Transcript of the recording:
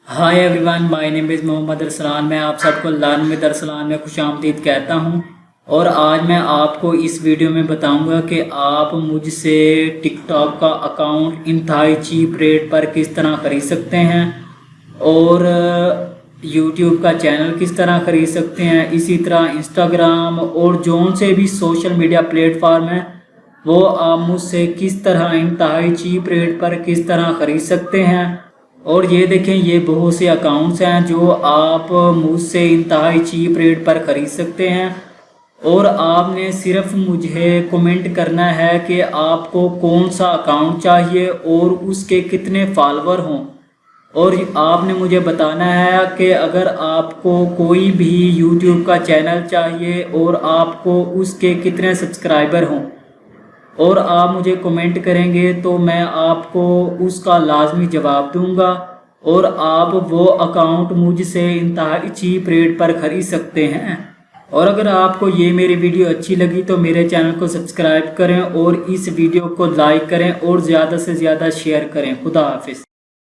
Hi everyone, my name is Mohammad Arsalan. मैं आप सबको लान में दरसलान में खुशामदीद कहता हूं। और आज मैं आपको इस वीडियो में बताऊंगा कि आप मुझसे टिकटॉक का अकाउंट इंतहाई चीप रेट पर किस तरह ख़रीद सकते हैं और यूट्यूब का चैनल किस तरह ख़रीद सकते हैं। इसी तरह इंस्टाग्राम और जोन से भी सोशल मीडिया प्लेटफॉर्म है वो आप मुझसे किस तरह इंतहाई चीप रेट पर किस तरह ख़रीद सकते हैं। और ये देखें, ये बहुत से अकाउंट्स हैं जो आप मुझसे इंतहाई चीप रेट पर ख़रीद सकते हैं। और आपने सिर्फ मुझे कमेंट करना है कि आपको कौन सा अकाउंट चाहिए और उसके कितने फॉलोअर हों। और आपने मुझे बताना है कि अगर आपको कोई भी यूट्यूब का चैनल चाहिए और आपको उसके कितने सब्सक्राइबर हों। और आप मुझे कमेंट करेंगे तो मैं आपको उसका लाजमी जवाब दूंगा और आप वो अकाउंट मुझसे इंतहाई चीप रेट पर ख़रीद सकते हैं। और अगर आपको ये मेरी वीडियो अच्छी लगी तो मेरे चैनल को सब्सक्राइब करें और इस वीडियो को लाइक करें और ज़्यादा से ज़्यादा शेयर करें। खुदा हाफिज़।